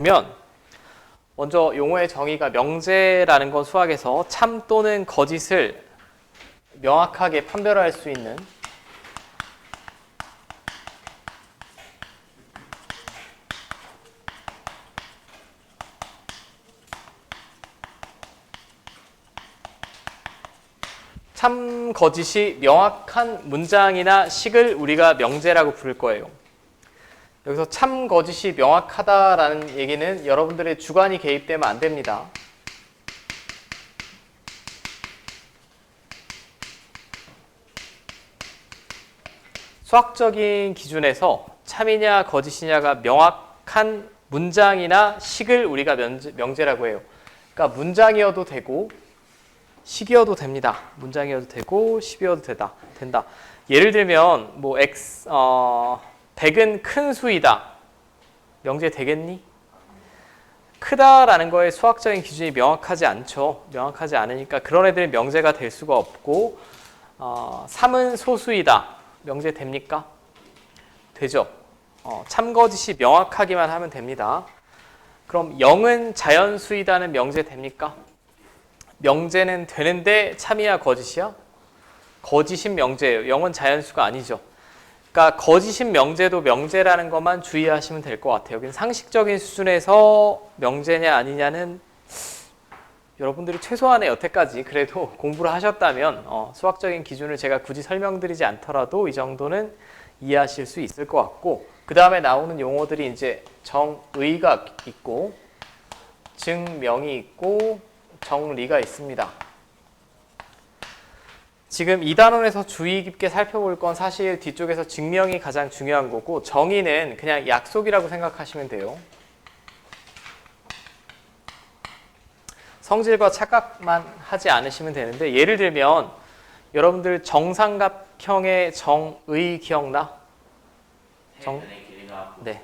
면 먼저 용어의 정의가 명제라는 건 수학에서 참 또는 거짓을 명확하게 판별할 수 있는 참 거짓이 명확한 문장이나 식을 우리가 명제라고 부를 거예요. 여기서 참 거짓이 명확하다라는 얘기는 여러분들의 주관이 개입되면 안 됩니다. 수학적인 기준에서 참이냐 거짓이냐가 명확한 문장이나 식을 우리가 명제라고 해요. 그러니까 문장이어도 되고 식이어도 됩니다. 문장이어도 되고 식이어도 된다. 예를 들면 뭐 x 100은 큰 수이다. 명제 되겠니? 크다라는 거에 수학적인 기준이 명확하지 않죠. 명확하지 않으니까 그런 애들은 명제가 될 수가 없고 3은 소수이다. 명제 됩니까? 되죠. 참거짓이 명확하기만 하면 됩니다. 그럼 0은 자연수이다는 명제 됩니까? 명제는 되는데 참이야 거짓이야? 거짓인 명제예요. 0은 자연수가 아니죠. 그러니까 거짓인 명제도 명제라는 것만 주의하시면 될 것 같아요. 여기는 상식적인 수준에서 명제냐 아니냐는 여러분들이 최소한의 여태까지 그래도 공부를 하셨다면 수학적인 기준을 제가 굳이 설명드리지 않더라도 이 정도는 이해하실 수 있을 것 같고, 그 다음에 나오는 용어들이 이제 정의가 있고 증명이 있고 정리가 있습니다. 지금 2단원에서 주의 깊게 살펴볼 건 사실 뒤쪽에서 증명이 가장 중요한 거고, 정의는 그냥 약속이라고 생각하시면 돼요. 성질과 착각만 하지 않으시면 되는데, 예를 들면 여러분들 정삼각형의 정의 기억나? 세변의 길이가 네.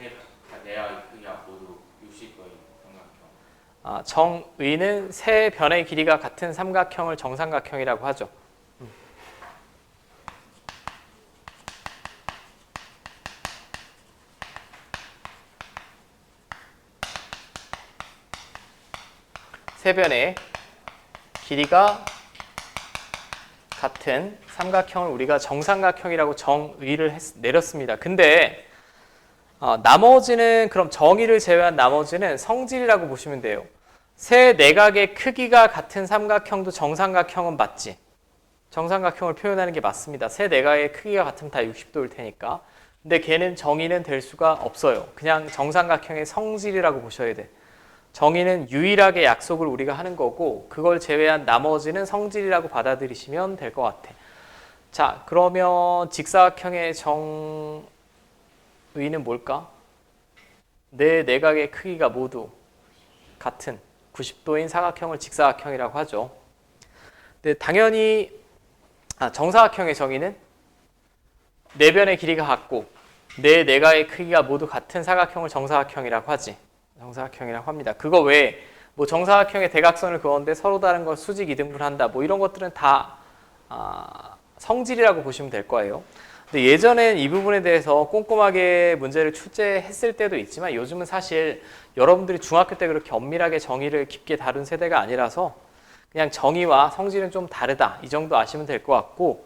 내와 크기가 모두 60도인 삼각형. 정의는 세 변의 길이가 같은 삼각형을 정삼각형이라고 하죠. 세 변의 길이가 같은 삼각형을 우리가 정삼각형이라고 정의를 내렸습니다. 근데 나머지는, 그럼 정의를 제외한 나머지는 성질이라고 보시면 돼요. 세 내각의 크기가 같은 삼각형도 정삼각형은 맞지? 정삼각형을 표현하는 게 맞습니다. 세 내각의 크기가 같으면 다 60도일 테니까. 근데 걔는 정의는 될 수가 없어요. 그냥 정삼각형의 성질이라고 보셔야 돼. 정의는 유일하게 약속을 우리가 하는 거고, 그걸 제외한 나머지는 성질이라고 받아들이시면 될 것 같아. 자, 그러면 직사각형의 정의는 뭘까? 네 내각의 크기가 모두 같은 90도인 사각형을 직사각형이라고 하죠. 근데 당연히 정사각형의 정의는 네 변의 길이가 같고 네 내각의 크기가 모두 같은 사각형을 정사각형이라고 하지. 정사각형이라고 합니다. 그거 외에 뭐 정사각형의 대각선을 그었는데 서로 다른 걸 수직 이등분한다. 뭐 이런 것들은 다 성질이라고 보시면 될 거예요. 근데 예전엔 이 부분에 대해서 꼼꼼하게 문제를 출제했을 때도 있지만, 요즘은 사실 여러분들이 중학교 때 그렇게 엄밀하게 정의를 깊게 다룬 세대가 아니라서 그냥 정의와 성질은 좀 다르다, 이 정도 아시면 될 것 같고,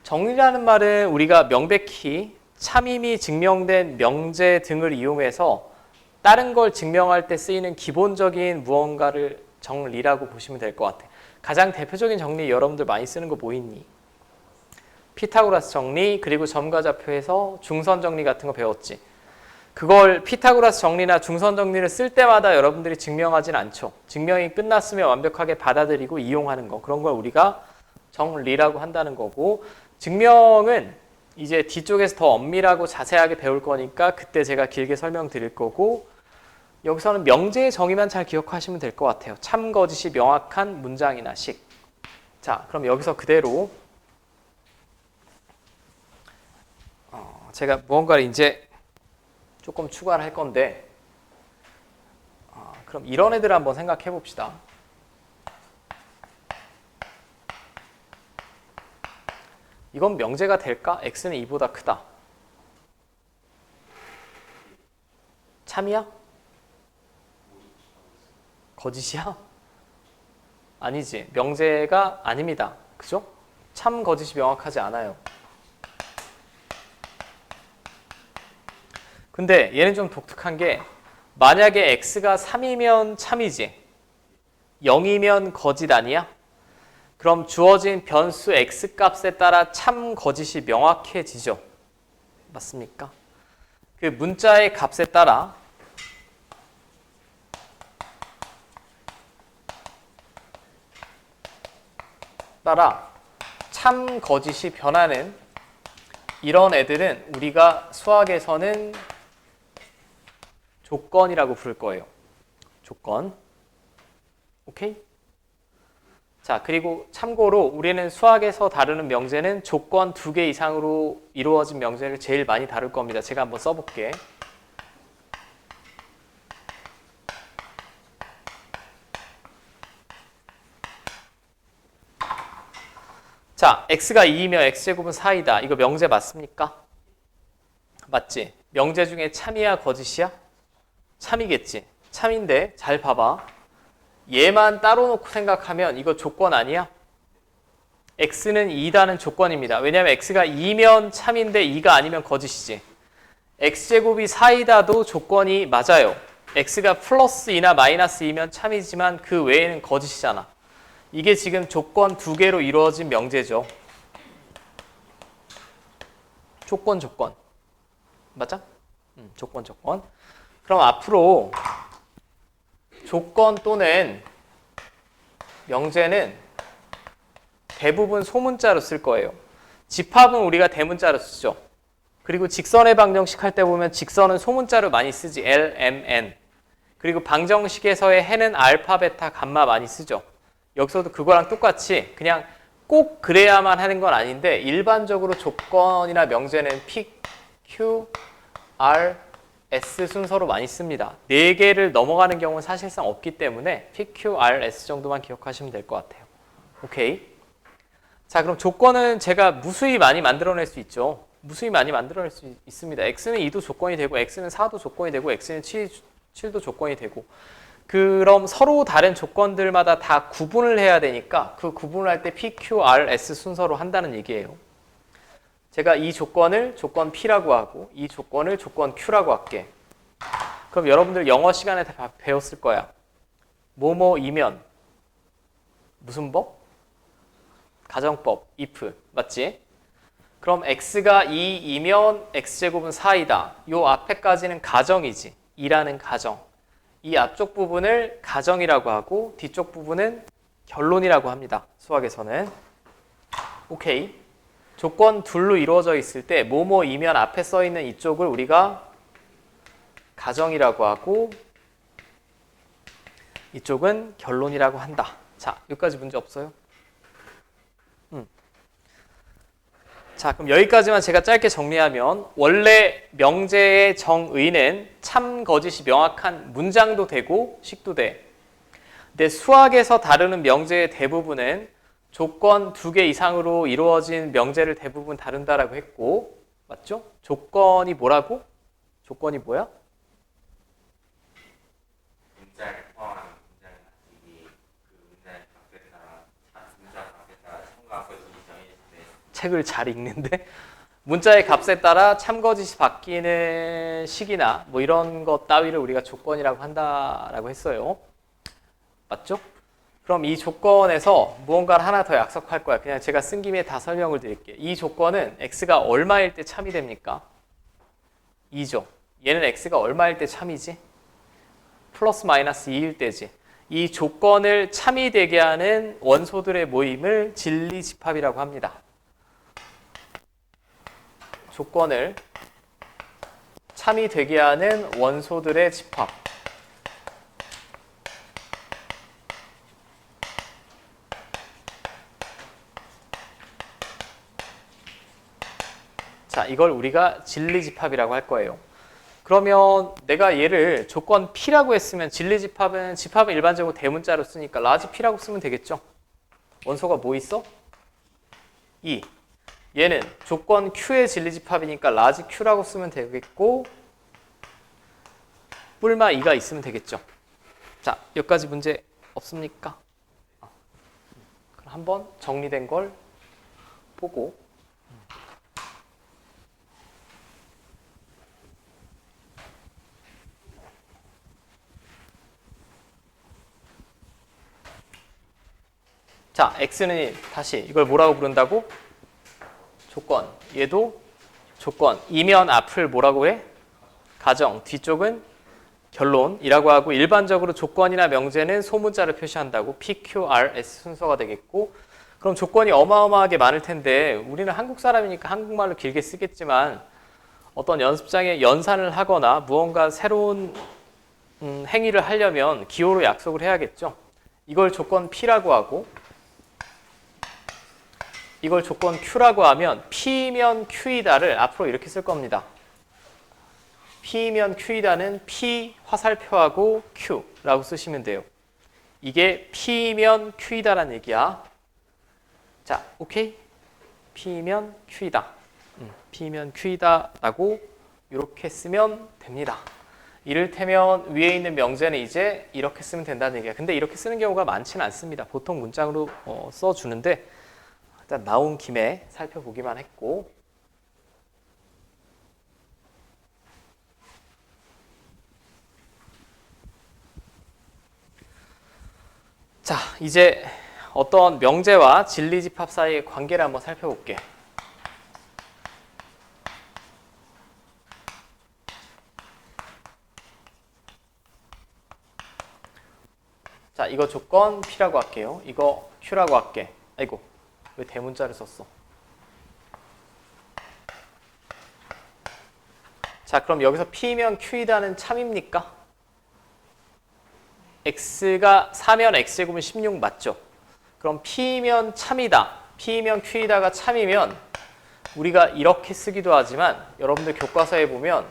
정의라는 말은 우리가 명백히 참임이 증명된 명제 등을 이용해서 다른 걸 증명할 때 쓰이는 기본적인 무언가를 정리라고 보시면 될 것 같아요. 가장 대표적인 정리 여러분들 많이 쓰는 거 뭐 있니? 피타고라스 정리, 그리고 점과 좌표에서 중선 정리 같은 거 배웠지. 그걸 피타고라스 정리나 중선 정리를 쓸 때마다 여러분들이 증명하진 않죠. 증명이 끝났으면 완벽하게 받아들이고 이용하는 거, 그런 걸 우리가 정리라고 한다는 거고, 증명은 이제 뒤쪽에서 더 엄밀하고 자세하게 배울 거니까 그때 제가 길게 설명드릴 거고, 여기서는 명제의 정의만 잘 기억하시면 될 것 같아요. 참 거짓이 명확한 문장이나 식. 자, 그럼 여기서 그대로 제가 무언가를 이제 조금 추가를 할 건데, 그럼 이런 애들 한번 생각해 봅시다. 이건 명제가 될까? x는 2보다 크다. 참이야? 거짓이야? 아니지. 명제가 아닙니다. 그죠? 참 거짓이 명확하지 않아요. 근데 얘는 좀 독특한 게 만약에 x가 3이면 참이지 0이면 거짓 아니야? 그럼 주어진 변수 x 값에 따라 참 거짓이 명확해지죠. 맞습니까? 그 문자의 값에 따라 참 거짓이 변하는 이런 애들은 우리가 수학에서는 조건이라고 부를 거예요. 조건. 오케이? 자, 그리고 참고로 우리는 수학에서 다루는 명제는 조건 2개 이상으로 이루어진 명제를 제일 많이 다룰 겁니다. 제가 한번 써볼게. 자, x가 2이면 x제곱은 4이다. 이거 명제 맞습니까? 맞지? 명제 중에 참이야 거짓이야? 참이겠지. 참인데 잘 봐봐. 얘만 따로 놓고 생각하면 이거 조건 아니야? x는 2다는 조건입니다. 왜냐하면 x가 2면 참인데 2가 아니면 거짓이지. x제곱이 4이다도 조건이 맞아요. x가 플러스 2나 마이너스 2면 참이지만 그 외에는 거짓이잖아. 이게 지금 조건 2개로 이루어진 명제죠. 조건. 맞아? 조건. 그럼 앞으로 조건 또는 명제는 대부분 소문자로 쓸 거예요. 집합은 우리가 대문자로 쓰죠. 그리고 직선의 방정식 할 때 보면 직선은 소문자로 많이 쓰지. L, M, N. 그리고 방정식에서의 해는 알파, 베타, 감마 많이 쓰죠. 여기서도 그거랑 똑같이 그냥 꼭 그래야만 하는 건 아닌데 일반적으로 조건이나 명제는 P, Q, R, S 순서로 많이 씁니다. 4개를 넘어가는 경우는 사실상 없기 때문에 P, Q, R, S 정도만 기억하시면 될 것 같아요. 오케이. 자, 그럼 조건은 제가 무수히 많이 만들어낼 수 있죠. 무수히 많이 만들어낼 수 있습니다. X는 2도 조건이 되고 X는 4도 조건이 되고 X는 7도 조건이 되고 그럼 서로 다른 조건들마다 다 구분을 해야 되니까 그 구분을 할 때 P, Q, R, S 순서로 한다는 얘기예요. 제가 이 조건을 조건 P라고 하고 이 조건을 조건 Q라고 할게. 그럼 여러분들 영어 시간에 다 배웠을 거야. 뭐뭐이면 무슨 법? 가정법, if. 맞지? 그럼 x가 2이면 x제곱은 4이다. 요 앞에까지는 가정이지. 2라는 가정. 이 앞쪽 부분을 가정이라고 하고 뒤쪽 부분은 결론이라고 합니다. 수학에서는. 오케이. 조건 둘로 이루어져 있을 때 뭐뭐이면 앞에 써 있는 이쪽을 우리가 가정이라고 하고 이쪽은 결론이라고 한다. 자, 여기까지 문제 없어요? 자, 그럼 여기까지만 제가 짧게 정리하면 원래 명제의 정의는 참 거짓이 명확한 문장도 되고 식도 돼. 근데 수학에서 다루는 명제의 대부분은 조건 2개 이상으로 이루어진 명제를 대부분 다룬다라고 했고, 맞죠? 조건이 뭐라고? 조건이 뭐야? 문자를 포함한 문장의 가지기 그 문자의 값에 따라 문자 값에 따라 참과 거짓이 정해질 때 책을 잘 읽는데 문자의 값에 따라 참거짓이 바뀌는 시기나 뭐 이런 것 따위를 우리가 조건이라고 한다라고 했어요. 맞죠? 그럼 이 조건에서 무언가를 하나 더 약속할 거야. 그냥 제가 쓴 김에 다 설명을 드릴게요. 이 조건은 x가 얼마일 때 참이 됩니까? 2죠. 얘는 x가 얼마일 때 참이지? 플러스 마이너스 2일 때지. 이 조건을 참이 되게 하는 원소들의 모임을 진리집합이라고 합니다. 조건을 참이 되게 하는 원소들의 집합. 자, 이걸 우리가 진리집합이라고 할 거예요. 그러면 내가 얘를 조건 P라고 했으면 진리집합은 일반적으로 대문자로 쓰니까 라지 P라고 쓰면 되겠죠? 원소가 뭐 있어? 2. 얘는 조건 Q의 진리집합이니까 라지 Q라고 쓰면 되겠고 뿔마 2가 있으면 되겠죠. 자, 여기까지 문제 없습니까? 그럼 한번 정리된 걸 보고 자, x는 다시 이걸 뭐라고 부른다고? 조건. 얘도 조건. 이면 앞을 뭐라고 해? 가정. 뒤쪽은 결론이라고 하고 일반적으로 조건이나 명제는 소문자를 표시한다고 P, Q, R, S 순서가 되겠고 그럼 조건이 어마어마하게 많을 텐데 우리는 한국 사람이니까 한국말로 길게 쓰겠지만 어떤 연습장에 연산을 하거나 무언가 새로운 행위를 하려면 기호로 약속을 해야겠죠. 이걸 조건 P라고 하고 이걸 조건 Q라고 하면 P면 Q이다를 앞으로 이렇게 쓸 겁니다. P면 Q이다는 P 화살표하고 Q라고 쓰시면 돼요. 이게 P면 Q이다라는 얘기야. 자, 오케이? P면 Q이다. P면 Q이다라고 이렇게 쓰면 됩니다. 이를테면 위에 있는 명제는 이제 이렇게 쓰면 된다는 얘기야. 근데 이렇게 쓰는 경우가 많지는 않습니다. 보통 문장으로 써주는데 일단 나온 김에 살펴보기만 했고 자, 이제 어떤 명제와 진리집합 사이의 관계를 한번 살펴볼게. 자, 이거 조건 P라고 할게요. 이거 Q라고 할게. 아이고, 왜 대문자를 썼어? 자, 그럼 여기서 P면 Q이다는 참입니까? X가 4면 X제곱은 16 맞죠? 그럼 P면 참이다. P면 Q이다가 참이면 우리가 이렇게 쓰기도 하지만 여러분들 교과서에 보면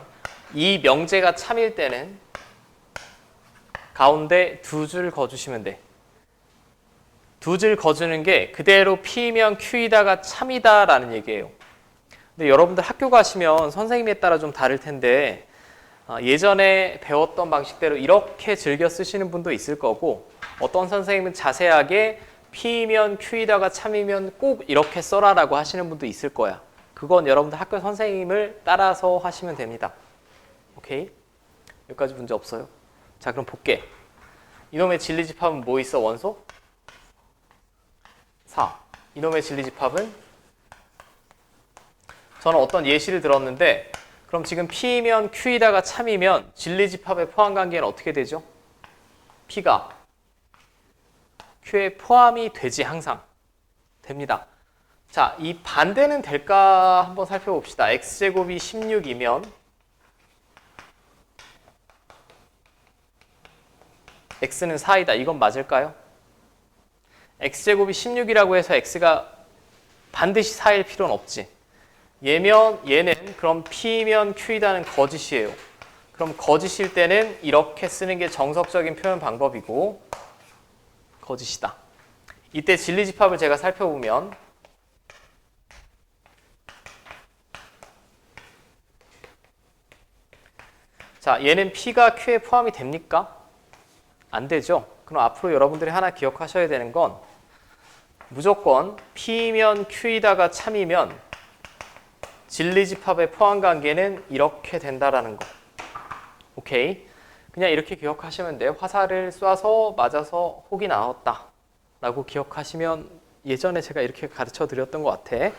이 명제가 참일 때는 가운데 두 줄 거주시면 돼. 두 줄 거주는 게 그대로 P면 Q이다가 참이다라는 얘기예요. 근데 여러분들 학교 가시면 선생님에 따라 좀 다를 텐데 예전에 배웠던 방식대로 이렇게 즐겨 쓰시는 분도 있을 거고 어떤 선생님은 자세하게 P면 Q이다가 참이면 꼭 이렇게 써라라고 하시는 분도 있을 거야. 그건 여러분들 학교 선생님을 따라서 하시면 됩니다. 오케이? 여기까지 문제 없어요? 자, 그럼 볼게. 이놈의 진리집합은 뭐 있어? 원소? 4. 이놈의 진리집합은? 저는 어떤 예시를 들었는데 그럼 지금 P면 Q이다가 참이면 진리집합의 포함관계는 어떻게 되죠? P가 Q에 포함이 되지 항상. 됩니다. 자, 이 반대는 될까 한번 살펴봅시다. X제곱이 16이면 X는 4이다. 이건 맞을까요? X제곱이 16이라고 해서 X가 반드시 4일 필요는 없지. 얘는 그럼 P면 Q이다는 거짓이에요. 그럼 거짓일 때는 이렇게 쓰는 게 정석적인 표현 방법이고 거짓이다. 이때 진리집합을 제가 살펴보면 자, 얘는 P가 Q에 포함이 됩니까? 안 되죠. 그럼 앞으로 여러분들이 하나 기억하셔야 되는 건 무조건 P면 Q이다가 참이면 진리집합의 포함관계는 이렇게 된다라는 거. 오케이? 그냥 이렇게 기억하시면 돼요. 화살을 쏴서 맞아서 혹이 나왔다 라고 기억하시면 예전에 제가 이렇게 가르쳐 드렸던 것 같아.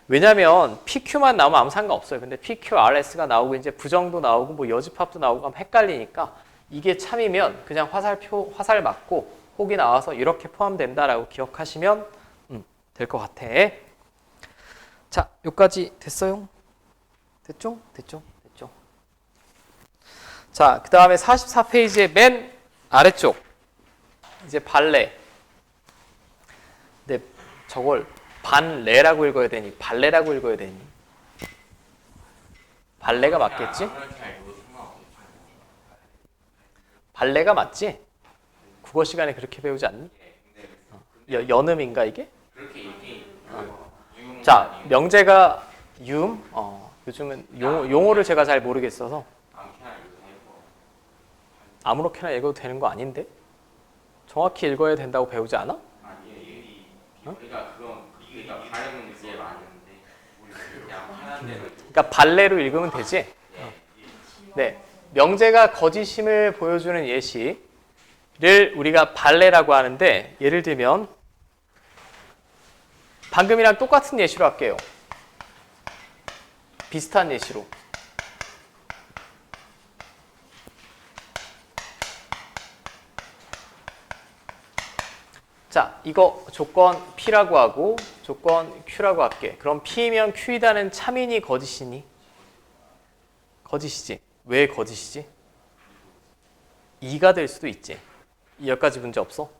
왜냐면 PQ만 나오면 아무 상관없어요. 근데 PQ, RS가 나오고 이제 부정도 나오고 뭐 여집합도 나오고 하면 헷갈리니까 이게 참이면 그냥 화살 맞고 혹이 나와서 이렇게 포함된다라고 기억하시면 될 것 같아. 자, 여기까지 됐어요? 됐죠? 됐죠? 됐죠? 자, 그 다음에 44페이지의 맨 아래쪽 이제 발레. 근데 저걸 반레라고 읽어야 되니 발레라고 읽어야 되니 발레가 맞겠지? 발레가 맞지? 국어 시간에 그렇게 배우지 않니? 연음인가 이게? 자, 명제가 요즘은 용어를 제가 잘 모르겠어서 아무렇게나 읽어도 되는 거 아닌데? 정확히 읽어야 된다고 배우지 않아? 아니에요. 우리가 우리가 발음은 이해 많은데 우리 그냥 하는 대로. 그러니까 발레로 읽으면 되지? 네. 명제가 거짓임을 보여주는 예시를 우리가 발레라고 하는데, 예를 들면 방금이랑 똑같은 예시로 할게요. 비슷한 예시로. 자, 이거 조건 P라고 하고 조건 Q라고 할게. 그럼 P면 Q이다는 참이니 거짓이니? 거짓이지. 왜 거짓이지? 2가 될 수도 있지. 여기까지 문제 없어?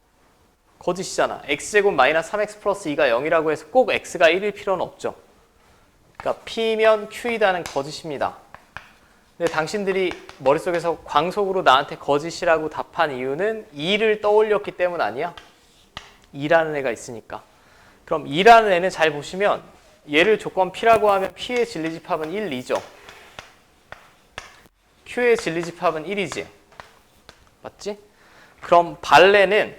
거짓이잖아. x제곱 마이너스 3x 플러스 2가 0이라고 해서 꼭 x가 1일 필요는 없죠. 그러니까 P면 Q이다는 거짓입니다. 근데 당신들이 머릿속에서 광속으로 나한테 거짓이라고 답한 이유는 2를 떠올렸기 때문 아니야? 2라는 애가 있으니까. 그럼 2라는 애는 잘 보시면 얘를 조건 P라고 하면 P의 진리집합은 1, 2죠. Q의 진리집합은 1이지. 맞지? 그럼 발레는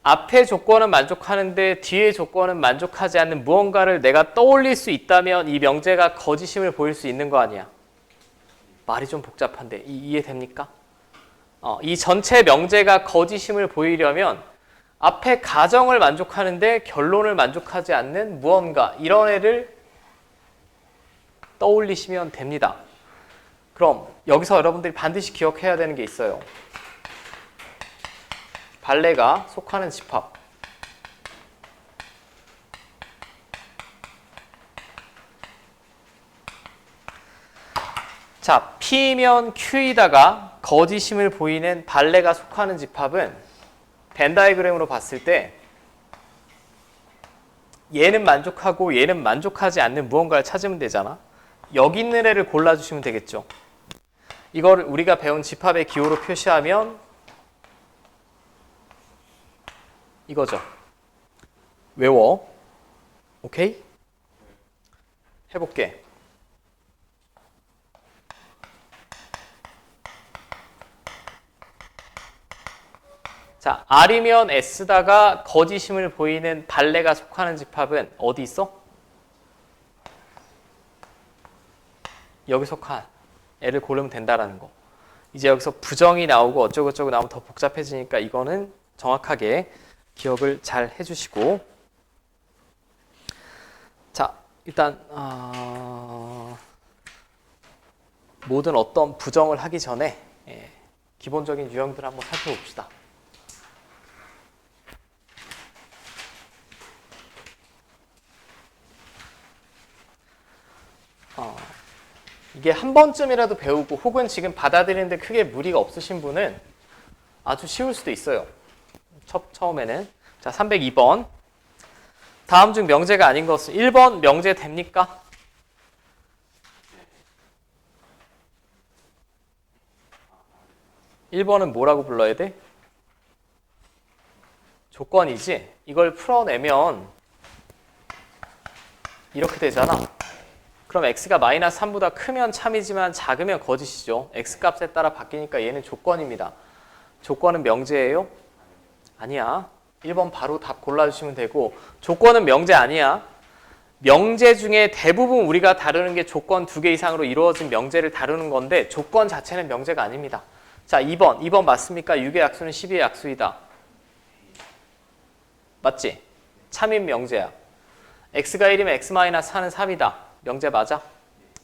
앞의 조건은 만족하는데 뒤의 조건은 만족하지 않는 무언가를 내가 떠올릴 수 있다면 이 명제가 거짓임을 보일 수 있는 거 아니야. 말이 좀 복잡한데 이해됩니까? 이 전체 명제가 거짓임을 보이려면 앞에 가정을 만족하는데 결론을 만족하지 않는 무언가, 이런 애를 떠올리시면 됩니다. 그럼 여기서 여러분들이 반드시 기억해야 되는 게 있어요. 발레가 속하는 집합. 자, P면 Q이다가 거짓임을 보이는 발레가 속하는 집합은 벤 다이그램으로 봤을 때 얘는 만족하고 얘는 만족하지 않는 무언가를 찾으면 되잖아. 여기 있는 애를 골라주시면 되겠죠. 이걸 우리가 배운 집합의 기호로 표시하면 이거죠. 외워. 오케이? 해볼게. 자, R이면 S다가 거짓임을 보이는 발레가 속하는 집합은 어디 있어? 여기 속한 애를 고르면 된다라는 거. 이제 여기서 부정이 나오고 어쩌고저쩌고 나오면 더 복잡해지니까 이거는 정확하게 기억을 잘 해주시고. 자, 일단 모든 어떤 부정을 하기 전에 기본적인 유형들 한번 살펴봅시다. 이게 한 번쯤이라도 배우고 혹은 지금 받아들이는데 크게 무리가 없으신 분은 아주 쉬울 수도 있어요. 처음에는. 자, 302번. 다음 중 명제가 아닌 것은 1번 명제 됩니까? (1번은) 뭐라고 불러야 돼? 조건이지? 이걸 풀어내면 이렇게 되잖아. 그럼 x가 마이너스 3보다 크면 참이지만 작으면 거짓이죠. x값에 따라 바뀌니까 얘는 조건입니다. 조건은 명제예요? 아니야. 1번 바로 답 골라주시면 되고, 조건은 명제 아니야. 명제 중에 대부분 우리가 다루는 게 조건 2개 이상으로 이루어진 명제를 다루는 건데 조건 자체는 명제가 아닙니다. 자, 2번 맞습니까? 6의 약수는 12의 약수이다. 맞지? 참인 명제야. x가 1이면 x-4는 3이다. 명제 맞아?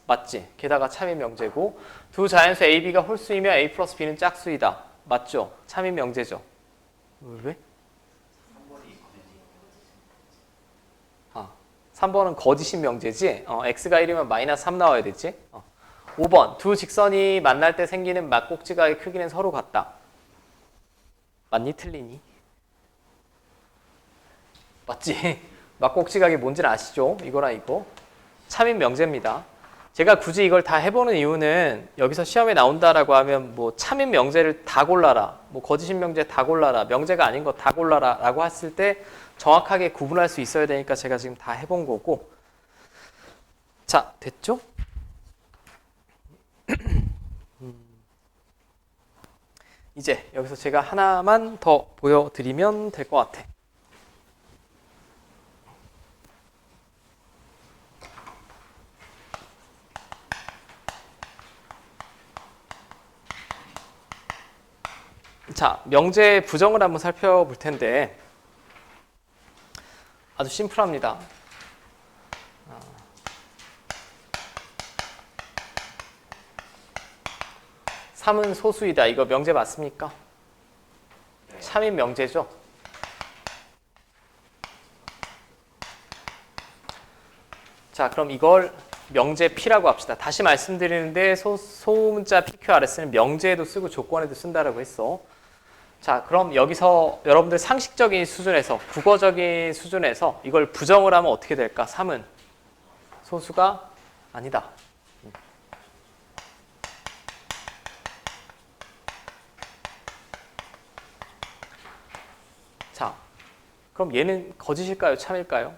맞지? 게다가 참인 명제고, 두 자연수 a, b가 홀수이며 a 플러스 b는 짝수이다. 맞죠? 참인 명제죠. 왜? 3번은 거짓인 명제지? x가 1이면 마이너스 3 나와야 되지? 5번, 두 직선이 만날 때 생기는 막꼭지각의 크기는 서로 같다. 맞니? 틀리니? 맞지? 막꼭지각이 뭔지는 아시죠? 이거랑 이거. 참인 명제입니다. 제가 굳이 이걸 다 해보는 이유는 여기서 시험에 나온다라고 하면 뭐 참인 명제를 다 골라라, 뭐 거짓인 명제 다 골라라, 명제가 아닌 거 다 골라라 라고 했을 때 정확하게 구분할 수 있어야 되니까 제가 지금 다 해본 거고. 자, 됐죠? 이제 여기서 제가 하나만 더 보여드리면 될 것 같아. 자, 명제 부정을 한번 살펴볼 텐데 아주 심플합니다. 3은 소수이다. 이거 명제 맞습니까? 참인 명제죠. 자, 그럼 이걸 명제 P라고 합시다. 다시 말씀드리는데 소문자 PQRS는 명제에도 쓰고 조건에도 쓴다라고 했어. 자, 그럼 여기서 여러분들 상식적인 수준에서, 국어적인 수준에서 이걸 부정을 하면 어떻게 될까? 3은 소수가 아니다. 자, 그럼 얘는 거짓일까요? 참일까요?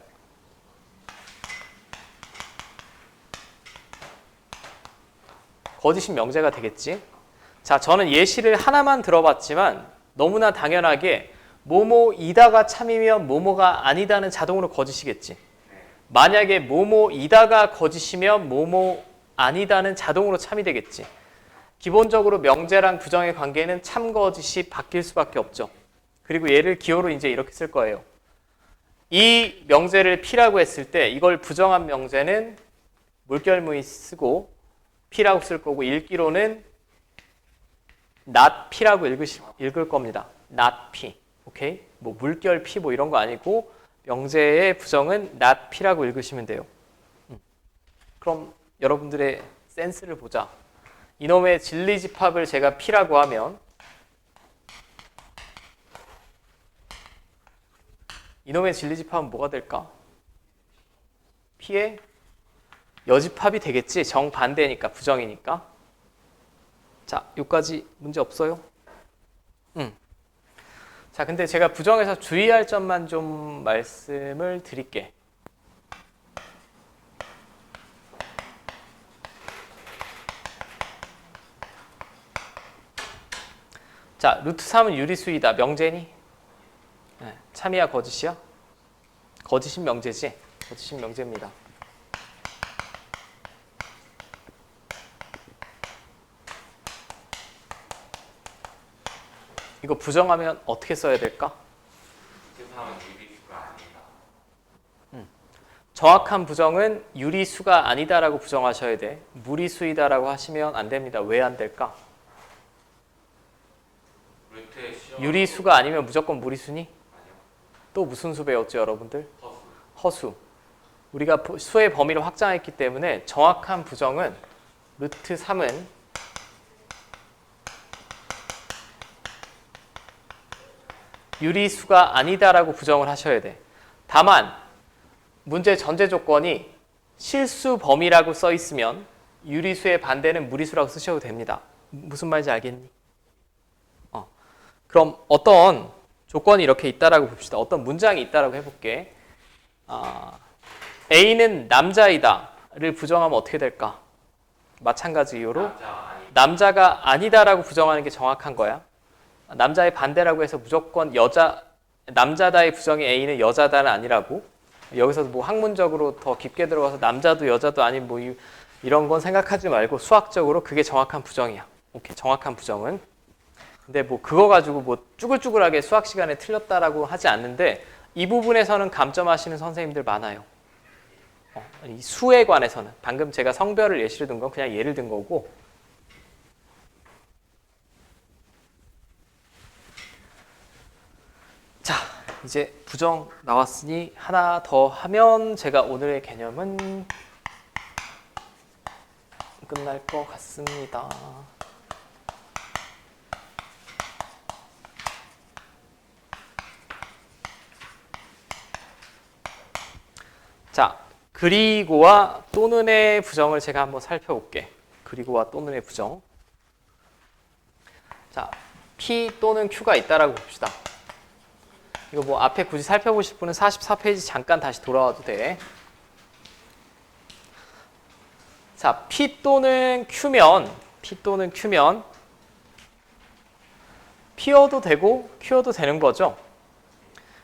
거짓인 명제가 되겠지. 자, 저는 예시를 하나만 들어봤지만 너무나 당연하게 뭐뭐이다가 참이면 뭐뭐가 아니다는 자동으로 거짓이겠지. 만약에 뭐뭐이다가 거짓이면 뭐뭐 아니다는 자동으로 참이 되겠지. 기본적으로 명제랑 부정의 관계는 참 거짓이 바뀔 수밖에 없죠. 그리고 얘를 기호로 이제 이렇게 쓸 거예요. 이 명제를 P라고 했을 때 이걸 부정한 명제는 물결무의 쓰고 P라고 쓸 거고 읽기로는 not P라고 읽을 겁니다. not P. 오케이? 뭐 물결 P 뭐 이런 거 아니고 명제의 부정은 not P라고 읽으시면 돼요. 그럼 여러분들의 센스를 보자. 이놈의 진리집합을 제가 P라고 하면 이놈의 진리집합은 뭐가 될까? P의 여집합이 되겠지. 정반대니까, 부정이니까. 자, 여기까지 문제 없어요? 자, 근데 제가 부정에서 주의할 점만 좀 말씀을 드릴게. 자, 루트 3은 유리수이다. 명제니? 네, 참이야, 거짓이야? 거짓인 명제지? 거짓인 명제입니다. 이거 부정하면 어떻게 써야 될까? 정확한 부정은 유리수가 아니다라고 부정하셔야 돼. 무리수이다라고 하시면 안 됩니다. 왜 안 될까? 유리수가 아니면 무조건 무리수니? 또 무슨 수 배웠죠, 여러분들? 허수. 우리가 수의 범위를 확장했기 때문에 정확한 부정은 루트 3은 유리수가 아니다라고 부정을 하셔야 돼. 다만 문제 전제 조건이 실수 범위라고 써 있으면 유리수의 반대는 무리수라고 쓰셔도 됩니다. 무슨 말인지 알겠니? 그럼 어떤 조건이 이렇게 있다라고 봅시다. 어떤 문장이 있다라고 해볼게. A는 남자이다를 부정하면 어떻게 될까? 마찬가지 이유로 남자가 아니다라고 부정하는 게 정확한 거야. 남자의 반대라고 해서 무조건 남자다의 부정이 A는 여자다는 아니라고. 여기서 뭐 학문적으로 더 깊게 들어가서 남자도 여자도 아닌 뭐 이런 건 생각하지 말고 수학적으로 그게 정확한 부정이야. 오케이, 정확한 부정은. 근데 뭐 그거 가지고 뭐 쭈글쭈글하게 수학 시간에 틀렸다라고 하지 않는데 이 부분에서는 감점하시는 선생님들 많아요. 이 수에 관해서는. 방금 제가 성별을 예시로 든 건 그냥 예를 든 거고. 자, 이제 부정 나왔으니 하나 더 하면 제가 오늘의 개념은 끝날 것 같습니다. 자, 그리고와 또는의 부정을 제가 한번 살펴볼게. 그리고와 또는의 부정. 자, P 또는 Q가 있다라고 봅시다. 이거 뭐 앞에 굳이 살펴보실 분은 44페이지 잠깐 다시 돌아와도 돼. 자, P 또는 Q면 P여도 되고 Q여도 되는 거죠.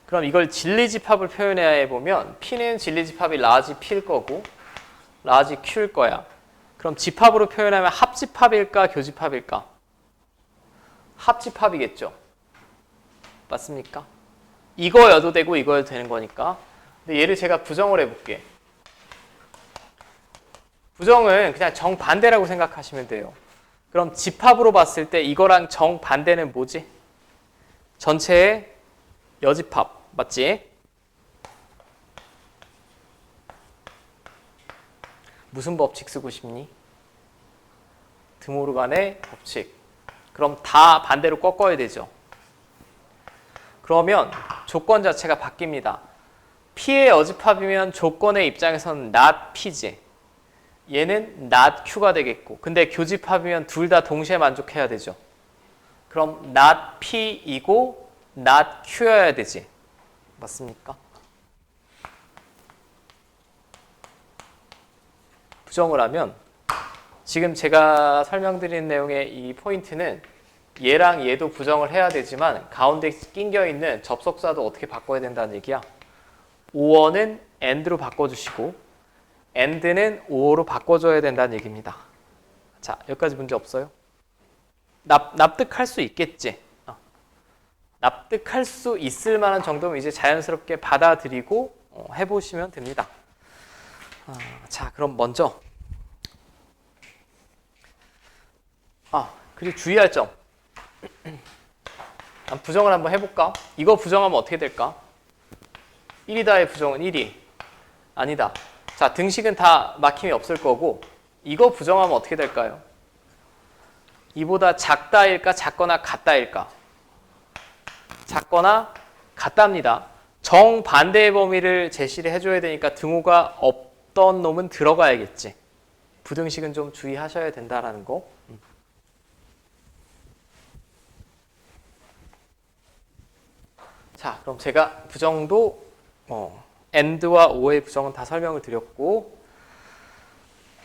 그럼 이걸 진리집합을 표현해 보면 P는 진리집합이 라지 P일 거고 라지 Q일 거야. 그럼 집합으로 표현하면 합집합일까 교집합일까? 합집합이겠죠. 맞습니까? 이거여도 되고 이거여도 되는 거니까. 근데 얘를 제가 부정을 해볼게. 부정은 그냥 정반대라고 생각하시면 돼요. 그럼 집합으로 봤을 때 이거랑 정반대는 뭐지? 전체의 여집합. 맞지? 무슨 법칙 쓰고 싶니? 드모르간의 법칙. 그럼 다 반대로 꺾어야 되죠. 그러면 조건 자체가 바뀝니다. P의 여집합이면 조건의 입장에서는 not P지. 얘는 not Q가 되겠고, 근데 교집합이면 둘 다 동시에 만족해야 되죠. 그럼 not P이고 not Q여야 되지. 맞습니까? 부정을 하면 지금 제가 설명드린 내용의 이 포인트는 얘랑 얘도 부정을 해야 되지만 가운데 낑겨 있는 접속사도 어떻게 바꿔야 된다는 얘기야. 5어는 and로 바꿔주시고 and는 5어로 바꿔줘야 된다는 얘기입니다. 자, 여기까지 문제 없어요? 납득할 수 있겠지? 납득할 수 있을 만한 정도면 이제 자연스럽게 받아들이고 해보시면 됩니다. 자, 그럼 먼저 그리고 주의할 점. 부정을 한번 해볼까? 이거 부정하면 어떻게 될까? 1이다의 부정은 1이 아니다. 자, 등식은 다 막힘이 없을 거고 이거 부정하면 어떻게 될까요? 이보다 작다일까 작거나 같다일까? 작거나 같답니다. 정반대의 범위를 제시를 해줘야 되니까 등호가 없던 놈은 들어가야겠지. 부등식은 좀 주의하셔야 된다라는 거. 자, 그럼 제가 부정도 and와 o의 부정은 다 설명을 드렸고,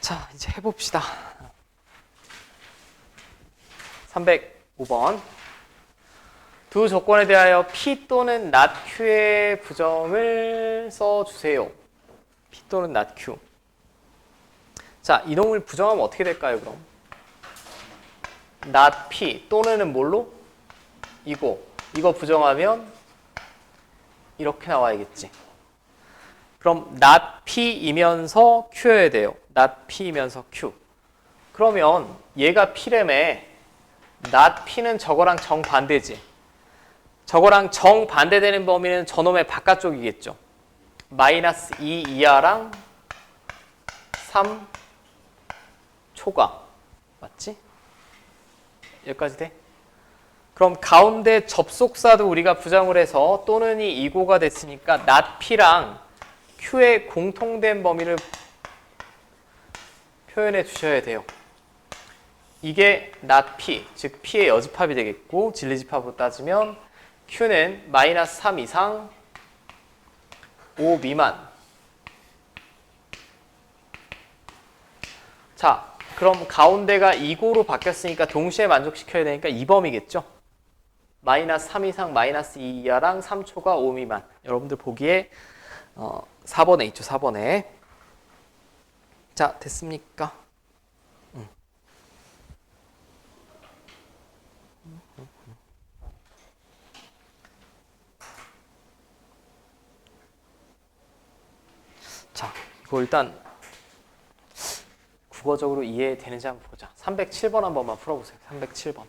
자, 이제 해봅시다. 305번. 두 조건에 대하여 P 또는 not Q의 부정을 써주세요. P 또는 not Q. 자, 이놈을 부정하면 어떻게 될까요, 그럼? not P 또는은 뭘로? 이거 부정하면 이렇게 나와야겠지. 그럼 not P이면서 Q여야 돼요. not P이면서 Q. 그러면 얘가 P라며 not P는 저거랑 정반대지. 저거랑 정반대되는 범위는 저놈의 바깥쪽이겠죠. 마이너스 2 이하랑 3 초과. 맞지? 여기까지 돼? 그럼 가운데 접속사도 우리가 부정을 해서 또는이 이고가 됐으니까 not P랑 Q의 공통된 범위를 표현해 주셔야 돼요. 이게 not P, 즉 P의 여집합이 되겠고 진리집합으로 따지면 Q는 마이너스 3 이상 5 미만. 자, 그럼 가운데가 이고로 바뀌었으니까 동시에 만족시켜야 되니까 이 범위겠죠. 마이너스 3 이상 마이너스 2 이하랑 3초가 5 미만. 여러분들 보기에 4번에 있죠. 4번에. 자, 됐습니까? 자, 이거 일단 국어적으로 이해되는지 한번 보자. 307번 한 번만 풀어보세요. 307번.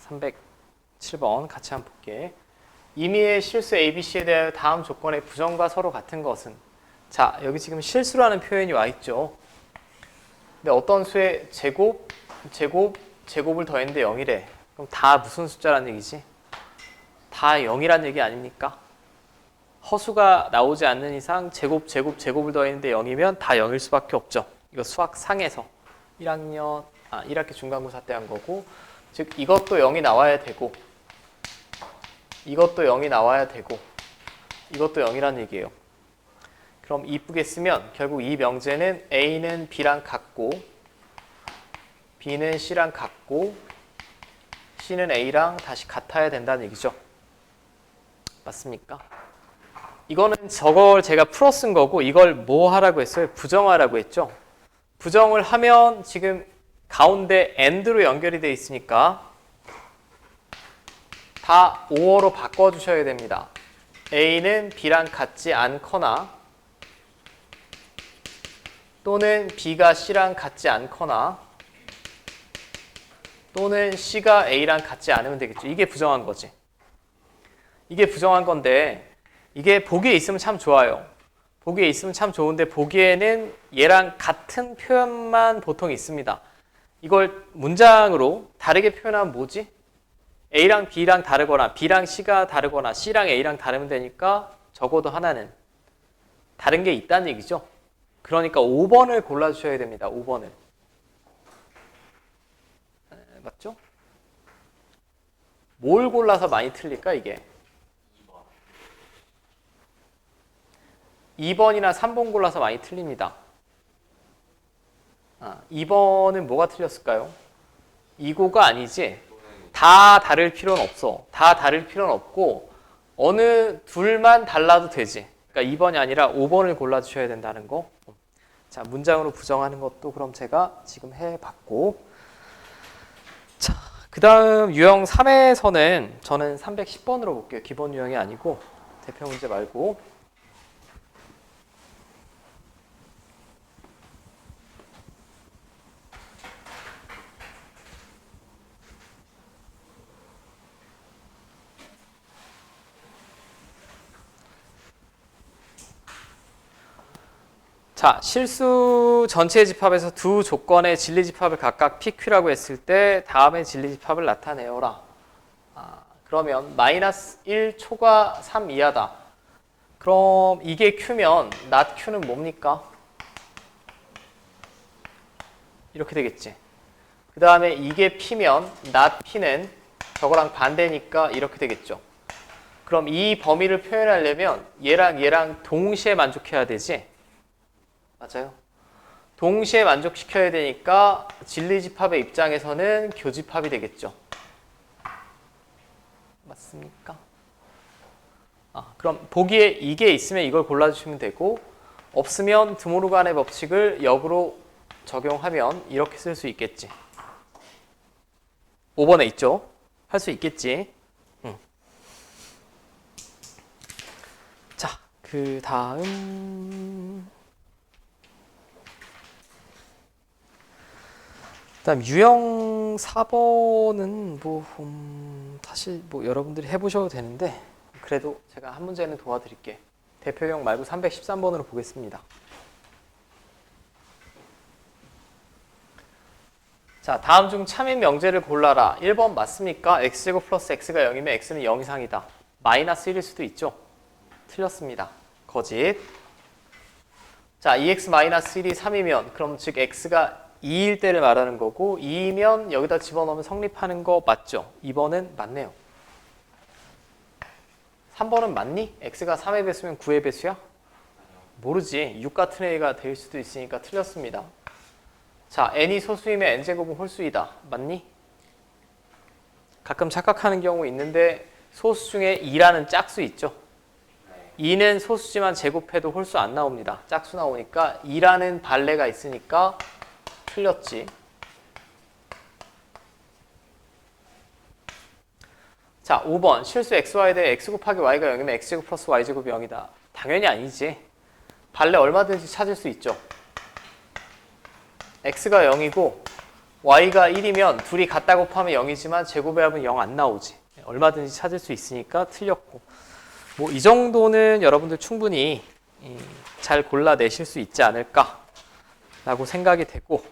307번 같이 한번 볼게. 임의의 실수 ABC에 대하여 다음 조건의 부정과 서로 같은 것은. 자, 여기 지금 실수라는 표현이 와 있죠. 근데 어떤 수의 제곱을 더했는데 0이래. 그럼 다 무슨 숫자란 얘기지? 다 0이란 얘기 아닙니까? 허수가 나오지 않는 이상 제곱을 더했는데 0이면 다 0일 수밖에 없죠. 이거 수학상에서 1학기 중간고사 때 한 거고, 즉 이것도 0이 나와야 되고, 이것도 0이 나와야 되고, 이것도 0이란 얘기예요. 그럼 이쁘게 쓰면 결국 이 명제는 A는 B랑 같고, B는 C랑 같고, C는 A랑 다시 같아야 된다는 얘기죠. 맞습니까? 이거는 저걸 제가 풀어 쓴 거고, 이걸 뭐 하라고 했어요? 부정하라고 했죠. 부정을 하면 지금 가운데 AND로 연결이 되어 있으니까 다 OR로 바꿔주셔야 됩니다. A는 B랑 같지 않거나 또는 B가 C랑 같지 않거나 또는 C가 A랑 같지 않으면 되겠죠. 이게 부정한 거지. 이게 부정한 건데 이게 보기에 있으면 참 좋아요. 보기에 있으면 참 좋은데 보기에는 얘랑 같은 표현만 보통 있습니다. 이걸 문장으로 다르게 표현하면 뭐지? A랑 B랑 다르거나 B랑 C가 다르거나 C랑 A랑 다르면 되니까 적어도 하나는 다른 게 있다는 얘기죠. 그러니까 5번을 골라주셔야 됩니다. 5번을. 맞죠? 뭘 골라서 많이 틀릴까 이게? 2번이나 3번 골라서 많이 틀립니다. 2번은 뭐가 틀렸을까요? 이거가 아니지. 다 다를 필요는 없어. 다 다를 필요는 없고 어느 둘만 달라도 되지. 그러니까 2번이 아니라 5번을 골라주셔야 된다는 거. 자, 문장으로 부정하는 것도 그럼 제가 지금 해봤고, 자, 그 다음 유형 3에서는 저는 310번으로 볼게요. 기본 유형이 아니고 대표 문제 말고. 자, 실수 전체 집합에서 두 조건의 진리집합을 각각 PQ라고 했을 때 다음의 진리집합을 나타내어라. 그러면 마이너스 1 초과 3 이하다. 그럼 이게 Q면 not Q는 뭡니까? 이렇게 되겠지. 그 다음에 이게 P면 not P는 저거랑 반대니까 이렇게 되겠죠. 그럼 이 범위를 표현하려면 얘랑 동시에 만족해야 되지. 맞아요. 동시에 만족시켜야 되니까 진리집합의 입장에서는 교집합이 되겠죠. 맞습니까? 그럼 보기에 이게 있으면 이걸 골라주시면 되고 없으면 드모르간의 법칙을 역으로 적용하면 이렇게 쓸 수 있겠지. 5번에 있죠. 할 수 있겠지. 자, 그 다음 그다음 유형 4번은 사실 여러분들이 해보셔도 되는데 그래도 제가 한 문제는 도와드릴게. 대표 유형 말고 313번으로 보겠습니다. 자, 다음 중 참인 명제를 골라라. 1번 맞습니까? x제곱 플러스 x가 0이면 x는 0 이상이다. 마이너스 1일 수도 있죠. 틀렸습니다. 거짓. 자, 2x 마이너스 1이 3이면 그럼 즉 x가 2일 때를 말하는 거고 2이면 여기다 집어넣으면 성립하는 거 맞죠? 2번은 맞네요. 3번은 맞니? x가 3의 배수면 9의 배수야? 모르지. 6 같은 A가 될 수도 있으니까 틀렸습니다. 자, n이 소수이면 n제곱은 홀수이다. 맞니? 가끔 착각하는 경우 있는데 소수 중에 2라는 짝수 있죠? 2는 소수지만 제곱해도 홀수 안 나옵니다. 짝수 나오니까 2라는 발레가 있으니까 틀렸지. 자, 5번 실수 xy에 대해 x 곱하기 y가 0이면 x제곱 플러스 y제곱이 0이다. 당연히 아니지. 발레 얼마든지 찾을 수 있죠. x가 0이고 y가 1이면 둘이 같다 곱하면 0이지만 제곱의 합은 0 안 나오지. 얼마든지 찾을 수 있으니까 틀렸고. 뭐 이 정도는 여러분들 충분히 잘 골라내실 수 있지 않을까라고 생각이 되고,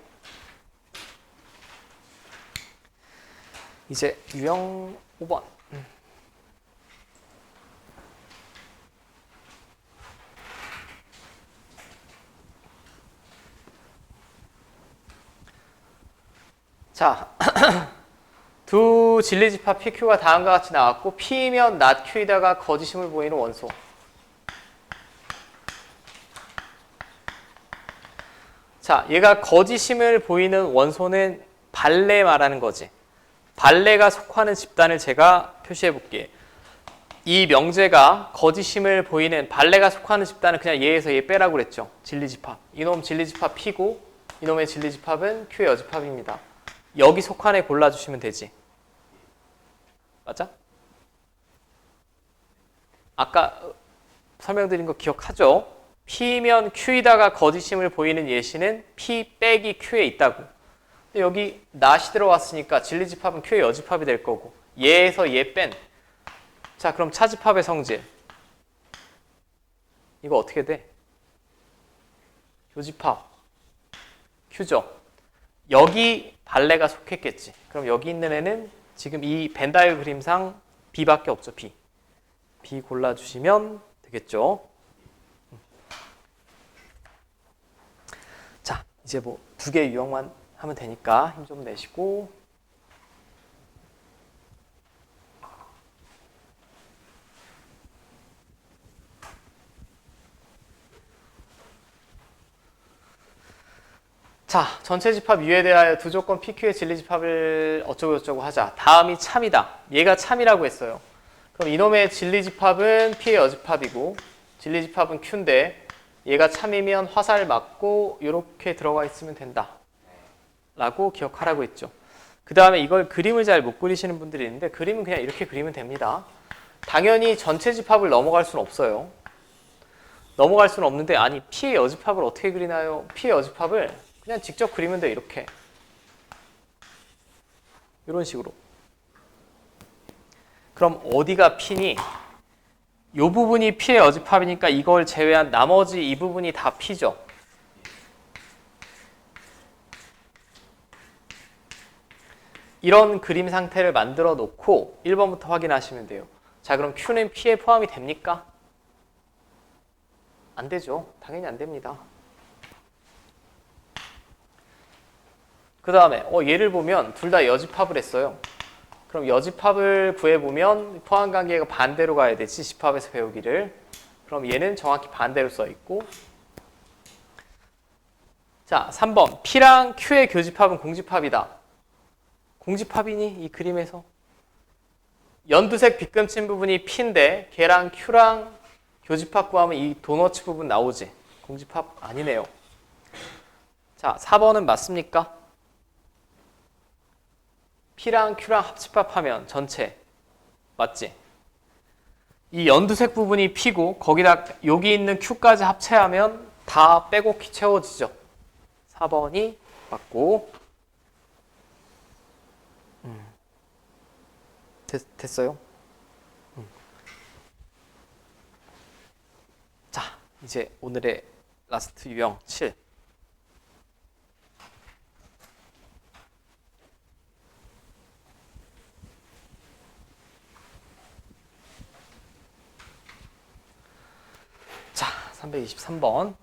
이제 유형 5번. 자, 두 진리집합 PQ가 다음과 같이 나왔고 P면 not Q에다가 거짓임을 보이는 원소. 자, 얘가 거짓임을 보이는 원소는 발레 말하는 거지. 발레가 속하는 집단을 제가 표시해 볼게요. 이 명제가 거짓임을 보이는 발레가 속하는 집단은 그냥 얘에서 얘 빼라고 그랬죠. 진리집합. 이놈 진리집합 P고 이놈의 진리집합은 Q의 여집합입니다. 여기 속한 애 골라주시면 되지. 맞아? 아까 설명드린 거 기억하죠? P면 Q에다가 거짓임을 보이는 예시는 P 빼기 Q에 있다고. 근데 여기 not이 들어왔으니까 진리집합은 Q의 여집합이 될 거고 얘에서 얘 뺀. 자, 그럼 차집합의 성질. 이거 어떻게 돼? 교집합. Q죠. 여기 발레가 속했겠지. 그럼 여기 있는 애는 지금 이 벤다이어 그림상 B밖에 없죠. B. B 골라주시면 되겠죠. 자, 이제 뭐 두 개 유형만 하면 되니까 힘 좀 내시고. 자, 전체 집합 U에 대하여 두 조건 PQ의 진리집합을 어쩌고저쩌고 하자. 다음이 참이다. 얘가 참이라고 했어요. 그럼 이놈의 진리집합은 P의 여집합이고 진리집합은 Q인데 얘가 참이면 화살 맞고 이렇게 들어가 있으면 된다 라고 기억하라고 했죠. 그 다음에 이걸 그림을 잘 못 그리시는 분들이 있는데 그림은 그냥 이렇게 그리면 됩니다. 당연히 전체 집합을 넘어갈 수는 없어요. 넘어갈 수는 없는데 아니 P의 여집합을 어떻게 그리나요? P의 여집합을 그냥 직접 그리면 돼. 이렇게 이런 식으로. 그럼 어디가 P니? 이 부분이 P의 여집합이니까 이걸 제외한 나머지 이 부분이 다 P죠. 이런 그림 상태를 만들어 놓고 1번부터 확인하시면 돼요. 자, 그럼 Q는 P에 포함이 됩니까? 안 되죠. 당연히 안 됩니다. 그 다음에 얘를 보면 둘 다 여집합을 했어요. 그럼 여집합을 구해보면 포함관계가 반대로 가야 되지. 집합에서 배우기를. 그럼 얘는 정확히 반대로 써있고. 자, 3번 P랑 Q의 교집합은 공집합이다. 공집합이니? 이 그림에서 연두색 빗금친 부분이 P인데 걔랑 Q랑 교집합 구하면 이 도너츠 부분 나오지. 공집합 아니네요. 자, 4번은 맞습니까? P랑 Q랑 합집합하면 전체 맞지? 이 연두색 부분이 P고 거기다 여기 있는 Q까지 합체하면 다 빼곡히 채워지죠. 4번이 맞고. 됐어요? 자, 이제 오늘의 라스트 유형 7. 자, 323번.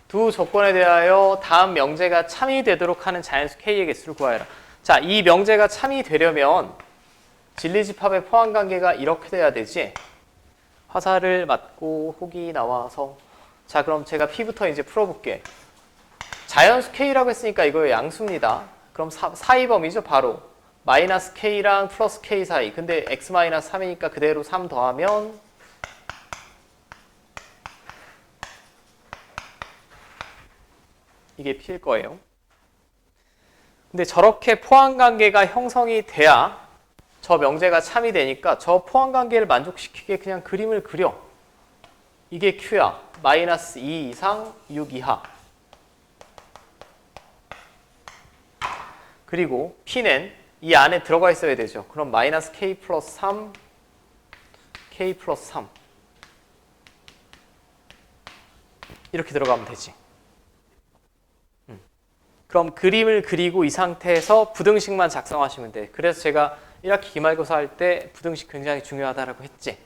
두 조건에 대하여 다음 명제가 참이 되도록 하는 자연수 K의 개수를 구하여라. 자, 이 명제가 참이 되려면 진리집합의 포함관계가 이렇게 돼야 되지. 화살을 맞고 혹이 나와서. 자, 그럼 제가 P부터 이제 풀어볼게. 자연수 K라고 했으니까 이거 양수입니다. 그럼 사이범위죠, 바로. 마이너스 K랑 플러스 K 사이. 근데 X-3이니까 그대로 3 더하면 이게 P일 거예요. 근데 저렇게 포함관계가 형성이 돼야 저 명제가 참이 되니까 저 포함관계를 만족시키게 그냥 그림을 그려. 이게 Q야. 마이너스 2 이상 6 이하. 그리고 P는 이 안에 들어가 있어야 되죠. 그럼 마이너스 K 플러스 3, K 플러스 3 이렇게 들어가면 되지. 그럼 그림을 그리고 이 상태에서 부등식만 작성하시면 돼. 그래서 제가 1학기 기말고사 할 때 부등식 굉장히 중요하다라고 했지.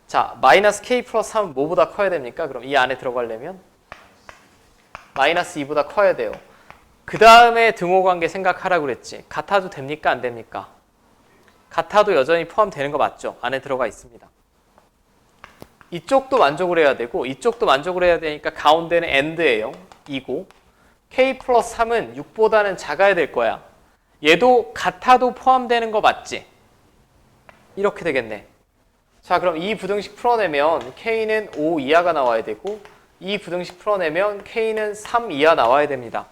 자, 마이너스 K 플러스 3은 뭐보다 커야 됩니까? 그럼 이 안에 들어가려면 마이너스 2보다 커야 돼요. 그 다음에 등호관계 생각하라고 그랬지. 같아도 됩니까? 안 됩니까? 같아도 여전히 포함되는 거 맞죠? 안에 들어가 있습니다. 이쪽도 만족을 해야 되고 이쪽도 만족을 해야 되니까 가운데는 AND예요. 2고 K 플러스 3은 6보다는 작아야 될 거야. 얘도 같아도 포함되는 거 맞지? 이렇게 되겠네. 자, 그럼 이 부등식 풀어내면 K는 5 이하가 나와야 되고 이 부등식 풀어내면 K는 3 이하 나와야 됩니다.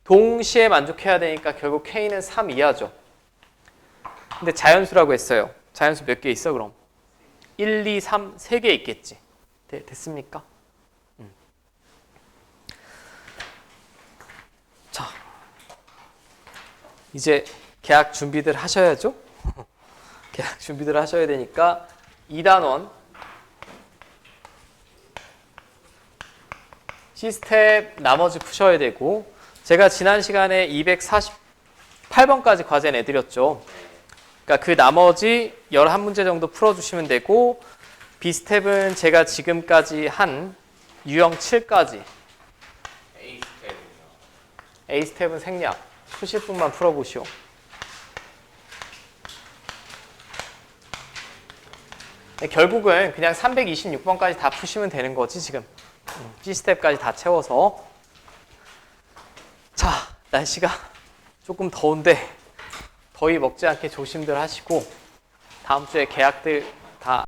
동시에 만족해야 되니까 결국 K는 3 이하죠. 근데 자연수라고 했어요. 자연수 몇 개 있어 그럼? 1, 2, 3, 3개 있겠지. 됐습니까? 자, 이제 계약 준비들 하셔야죠. 계약 준비들 하셔야 되니까 2단원 C스텝 나머지 푸셔야 되고 제가 지난 시간에 248번까지 과제 내드렸죠. 그러니까 그 나머지 11문제 정도 풀어주시면 되고 B스텝은 제가 지금까지 한 유형 7까지 A스텝은 생략 푸실 분만 풀어보시오. 결국은 그냥 326번까지 다 푸시면 되는 거지 지금. B스텝까지 다 채워서. 자, 날씨가 조금 더운데 더위 먹지 않게 조심들 하시고 다음 주에 계약들